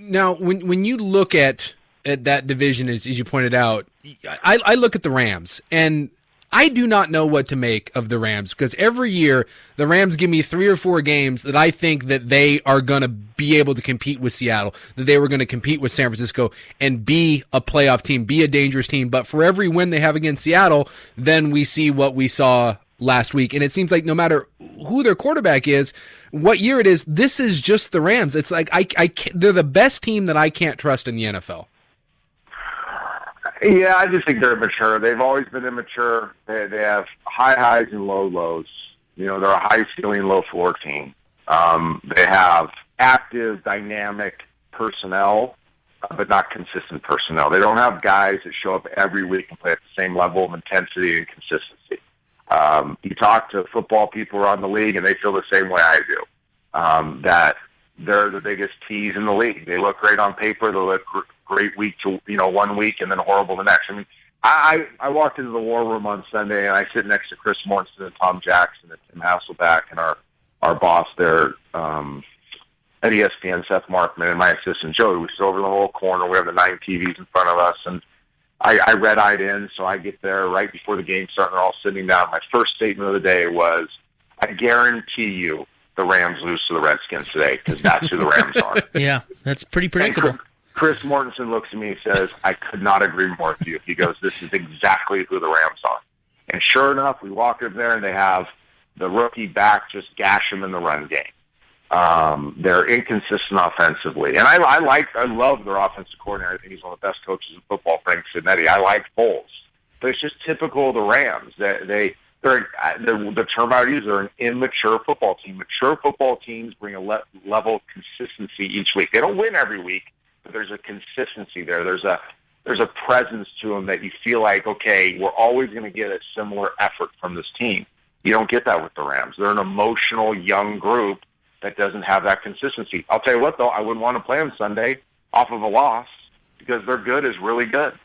Now, when you look at that division, as you pointed out, I look at the Rams, and I do not know what to make of the Rams, because every year the Rams give me 3 or 4 games that I think that they are going to be able to compete with Seattle, that they were going to compete with San Francisco and be a playoff team, be a dangerous team. But for every win they have against Seattle, then we see what we saw last week. And it seems like no matter who their quarterback is, what year it is, this is just the Rams. It's like they're the best team that I can't trust in the NFL. Yeah, I just think they're immature. They've always been immature. They have high highs and low lows. You know, they're a high ceiling, low floor team. They have active, dynamic personnel, but not consistent personnel. They don't have guys that show up every week and play at the same level of intensity and consistency. You talk to football people around the league, and they feel the same way I do, that they're the biggest tease in the league. They look great on paper. They look great week to 1 week and then horrible the next. I mean, I walked into the war room on Sunday, and I sit next to Chris Mortensen and Tom Jackson and Tim Hasselback and our boss there at ESPN, Seth Markman, and my assistant Joey. We sit over in the little corner. We have the 9 TVs in front of us, and I red-eyed in, so I get there right before the game starts, and they're all sitting down. My first statement of the day was, I guarantee you the Rams lose to the Redskins today, because that's who the Rams are. Yeah, that's pretty predictable. Chris Mortensen looks at me and says, I could not agree more with you. He goes, this is exactly who the Rams are. And sure enough, we walk in there, and they have the rookie back just gash him in the run game. They're inconsistent offensively. And I love their offensive coordinator. I think he's one of the best coaches in football, Frank Cinetti. I like Foles. But it's just typical of the Rams. The term I would use, they're an immature football team. Mature football teams bring a level of consistency each week. They don't win every week, but there's a consistency there. There's a presence to them that you feel like, okay, we're always going to get a similar effort from this team. You don't get that with the Rams. They're an emotional young group that doesn't have that consistency. I'll tell you what, though, I wouldn't want to play them Sunday off of a loss, because their good is really good.